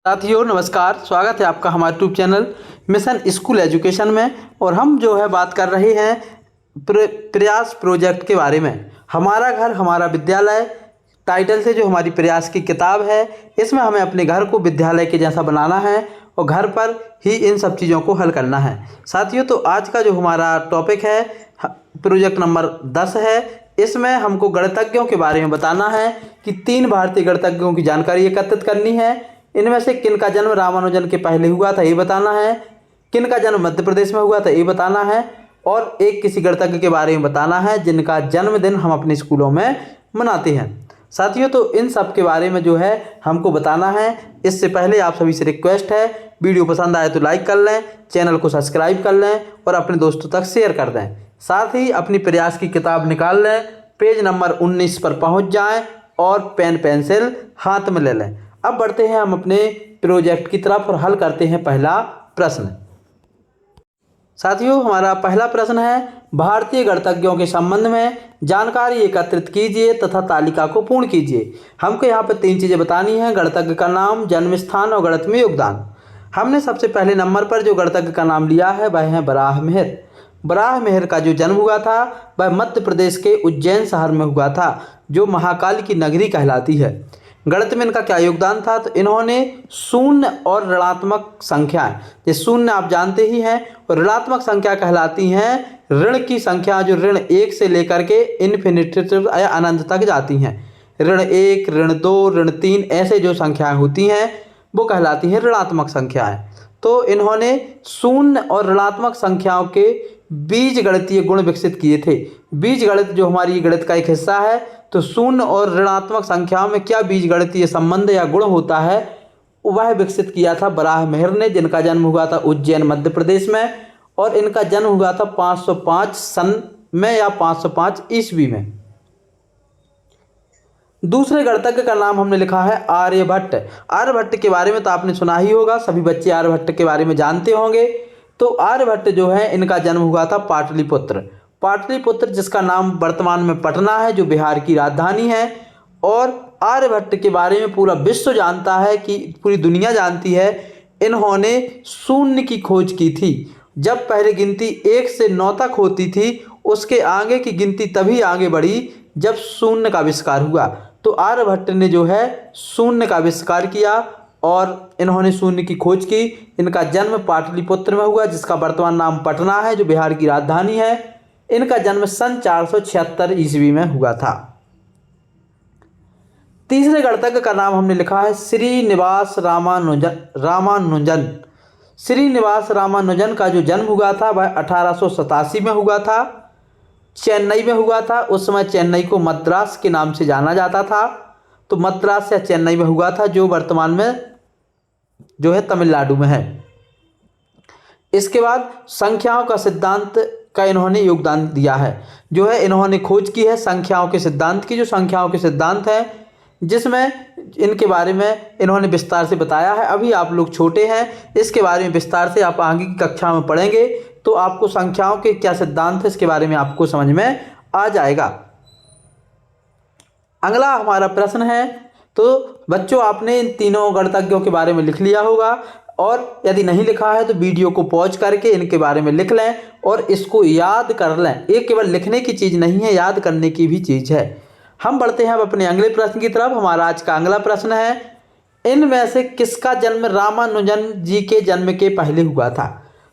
साथियों नमस्कार, स्वागत है आपका हमारे YouTube channel mission school education में। और हम जो है बात कर रहे हैं प्रयास प्रोजेक्ट के बारे में। हमारा घर हमारा विद्यालय टाइटल से जो हमारी प्रयास की किताब है, इसमें हमें अपने घर को विद्यालय के जैसा बनाना है और घर पर ही इन सब चीज़ों को हल करना है। साथियों, तो आज का जो हमारा टॉपिक है प्रोजेक्ट नंबर 10 है। इसमें हमको गणितज्ञों के बारे में बताना है कि 3 भारतीय गणितज्ञों की जानकारी एकत्रित करनी है। इनमें से किन का जन्म रामानुजन के पहले हुआ था ये बताना है, किन का जन्म मध्य प्रदेश में हुआ था ये बताना है, और एक किसी गणितज्ञ के बारे में बताना है जिनका जन्मदिन हम अपने स्कूलों में मनाते हैं। साथियों, तो इन सब के बारे में जो है हमको बताना है। इससे पहले आप सभी से रिक्वेस्ट है, वीडियो पसंद आए तो लाइक कर लें, चैनल को सब्सक्राइब कर लें और अपने दोस्तों तक शेयर कर दें। साथ ही अपनी प्रयास की किताब निकाल लें, पेज नंबर 19 पर पहुंच जाएं और पेन पेंसिल हाथ में ले लें। अब बढ़ते हैं हम अपने प्रोजेक्ट की तरफ और हल करते हैं पहला प्रश्न। साथियों, हमारा पहला प्रश्न है, भारतीय गणितज्ञों के संबंध में जानकारी एकत्रित कीजिए तथा तालिका को पूर्ण कीजिए। हमको यहाँ पे 3 चीज़ें बतानी हैं: गणितज्ञ का नाम, जन्म स्थान और गणित में योगदान। हमने सबसे पहले नंबर पर जो गणितज्ञ का नाम लिया है वह है बराहमिहिर। बराहमिहिर का जो जन्म हुआ था वह मध्य प्रदेश के उज्जैन शहर में हुआ था, जो महाकाल की नगरी कहलाती है। गणित में इनका क्या योगदान था, तो इन्होंने शून्य और ऋणात्मक संख्याएं, ये शून्य आप जानते ही हैं, और ऋणात्मक संख्या कहलाती हैं ऋण की संख्या, जो ऋण 1 से लेकर के इन्फिनिटी या अनंत तक जाती हैं। ऋण 1, ऋण 2, ऋण 3 ऐसे जो संख्याएं होती हैं वो कहलाती हैं ऋणात्मक संख्याएं। तो इन्होंने शून्य और ऋणात्मक संख्याओं के बीज गणितीय गुण विकसित किए थे। बीज गणित जो हमारी गणित का एक हिस्सा है, तो शून्य और ऋणात्मक संख्याओं में क्या बीज गणितीय संबंध या गुण होता है वह विकसित किया था बराहमिहिर ने, जिनका जन्म हुआ था उज्जैन मध्य प्रदेश में, और इनका जन्म हुआ था 505 सन में या 505 ईस्वी में। दूसरे गणितज्ञ का नाम हमने लिखा है आर्यभट्ट। आर्यभट्ट के बारे में तो आपने सुना ही होगा, सभी बच्चे आर्यभट्ट के बारे में जानते होंगे। तो आर्यभट्ट जो है इनका जन्म हुआ था पाटलिपुत्र। पाटलिपुत्र जिसका नाम वर्तमान में पटना है, जो बिहार की राजधानी है। और आर्यभट्ट के बारे में पूरा विश्व जानता है, कि पूरी दुनिया जानती है, इन्होंने शून्य की खोज की थी। जब पहले गिनती 1 से 9 तक होती थी, उसके आगे की गिनती तभी आगे बढ़ी जब शून्य का आविष्कार हुआ। तो आर्यभट्ट ने जो है शून्य का आविष्कार किया और इन्होंने शून्य की खोज की। इनका जन्म पाटलिपुत्र में हुआ, जिसका वर्तमान नाम पटना है, जो बिहार की राजधानी है। इनका जन्म सन 476 ईस्वी में हुआ था। तीसरे गणितज्ञ का नाम हमने लिखा है श्रीनिवास रामानुजन। श्रीनिवास रामानुजन का जो जन्म हुआ था वह 1887 में हुआ था, चेन्नई में हुआ था। उस समय चेन्नई को मद्रास के नाम से जाना जाता था, तो मद्रास या चेन्नई में हुआ था, जो वर्तमान में जो है तमिलनाडु में है। इसके बाद संख्याओं का सिद्धांत का इन्होंने योगदान दिया है, जो है इन्होंने खोज की है संख्याओं के सिद्धांत की। जो संख्याओं के सिद्धांत है, जिसमें इनके बारे में इन्होंने विस्तार से बताया है। अभी आप लोग छोटे हैं, इसके बारे में विस्तार से आप आगे की कक्षा में पढ़ेंगे तो आपको संख्याओं के क्या सिद्धांत है इसके बारे में आपको समझ में आ जाएगा। अगला हमारा प्रश्न है, तो बच्चों आपने इन तीनों गणितज्ञों के बारे में लिख लिया होगा, और यदि नहीं लिखा है तो वीडियो को पॉज करके इनके बारे में लिख लें और इसको याद कर लें। ये केवल लिखने की चीज़ नहीं है, याद करने की भी चीज़ है। हम बढ़ते हैं अब अपने अगले प्रश्न की तरफ। हमारा आज का अगला प्रश्न है, इनमें से किसका जन्म रामानुजन जी के जन्म के पहले हुआ था।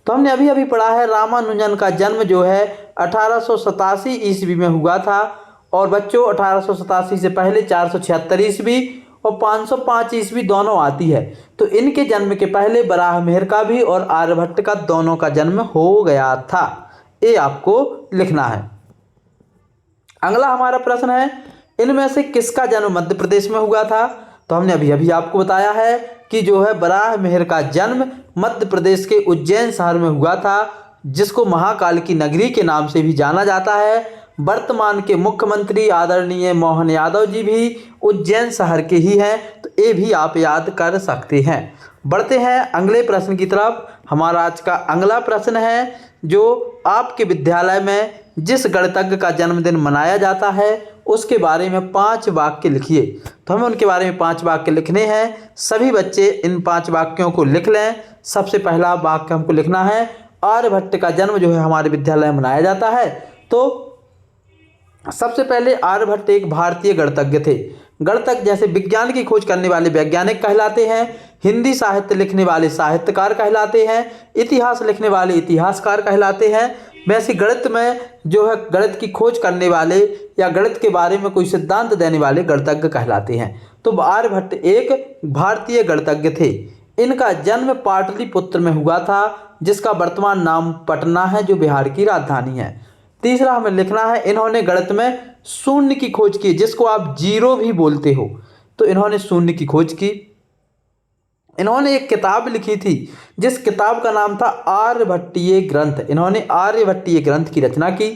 तो हमने अभी अभी पढ़ा है रामानुजन का जन्म जो है 1887 ईस्वी में हुआ था। और बच्चों 1887 से पहले 476 ईस्वी और 505 ईस्वी दोनों आती है। तो इनके जन्म के पहले बराहमिहिर का भी और आर्यभट्ट का दोनों का जन्म हो गया था। ये आपको लिखना है। अगला हमारा प्रश्न है, इनमें से किसका जन्म मध्य प्रदेश में हुआ था। तो हमने अभी अभी आपको बताया है कि जो है बराहमिहिर का जन्म मध्य प्रदेश के उज्जैन शहर में हुआ था, जिसको महाकाल की नगरी के नाम से भी जाना जाता है। वर्तमान के मुख्यमंत्री आदरणीय मोहन यादव जी भी उज्जैन शहर के ही हैं, तो ये भी आप याद कर सकते हैं। बढ़ते हैं अगले प्रश्न की तरफ। हमारा आज का अगला प्रश्न है, जो आपके विद्यालय में जिस गणितज्ञ का जन्मदिन मनाया जाता है उसके बारे में 5 वाक्य लिखिए। तो हमें उनके बारे में 5 वाक्य लिखने हैं। सभी बच्चे इन 5 वाक्यों को लिख लें। सबसे पहला वाक्य हमको लिखना है, आर्यभट्ट का जन्म जो है हमारे विद्यालय में मनाया जाता है। तो सबसे पहले आर्यभट्ट एक भारतीय गणितज्ञ थे। गणितज्ञ जैसे विज्ञान की खोज करने वाले वैज्ञानिक कहलाते हैं, हिंदी साहित्य लिखने वाले साहित्यकार कहलाते हैं, इतिहास लिखने वाले इतिहासकार कहलाते हैं। वैसे गणित में जो है गणित की खोज करने वाले या गणित के बारे में कोई सिद्धांत देने वाले गणितज्ञ कहलाते हैं। तो आर्यभट्ट एक भारतीय गणितज्ञ थे। इनका जन्म पाटलिपुत्र में हुआ था, जिसका वर्तमान नाम पटना है, जो बिहार की राजधानी है। तीसरा हमें लिखना है, इन्होंने गणित में शून्य की खोज की, जिसको आप जीरो भी बोलते हो। तो इन्होंने शून्य की खोज की। इन्होंने एक किताब लिखी थी, जिस किताब का नाम था आर्यभट्टीय ग्रंथ। इन्होंने आर्यभट्टीय ग्रंथ की रचना की।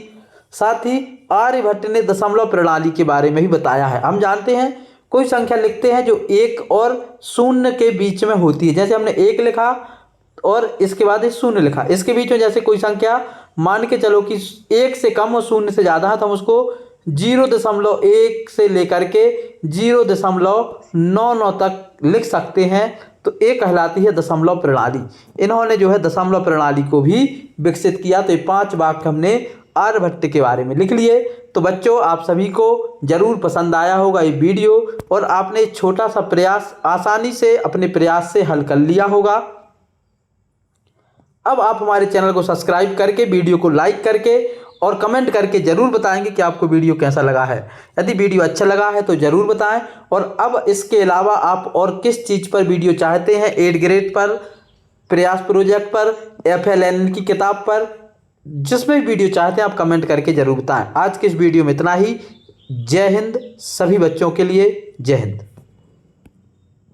साथ ही आर्यभट्ट ने दशमलव प्रणाली के बारे में भी बताया है। हम जानते हैं कोई संख्या लिखते हैं जो 1 और 0 के बीच में होती है। जैसे हमने 1 लिखा और इसके बाद 0 लिखा, इसके बीच में जैसे कोई संख्या मान के चलो कि 1 से कम और 0 से ज़्यादा है, तो हम उसको 0.1 से लेकर के 0.99 तक लिख सकते हैं। तो ये कहलाती है दशमलव प्रणाली। इन्होंने जो है दशमलव प्रणाली को भी विकसित किया। तो ये 5 वाक्य हमने आर्यभट्ट के बारे में लिख लिए। तो बच्चों, आप सभी को जरूर पसंद आया होगा ये वीडियो और आपने छोटा सा प्रयास आसानी से अपने प्रयास से हल कर लिया होगा। अब आप हमारे चैनल को सब्सक्राइब करके, वीडियो को लाइक करके और कमेंट करके ज़रूर बताएंगे कि आपको वीडियो कैसा लगा है। यदि वीडियो अच्छा लगा है तो ज़रूर बताएं। और अब इसके अलावा आप और किस चीज़ पर वीडियो चाहते हैं, 8th ग्रेड पर, प्रयास प्रोजेक्ट पर, FLN की किताब पर, जिसमें भी वीडियो चाहते हैं आप कमेंट करके ज़रूर बताएं। आज के इस वीडियो में इतना ही। जय हिंद सभी बच्चों के लिए। जय हिंद।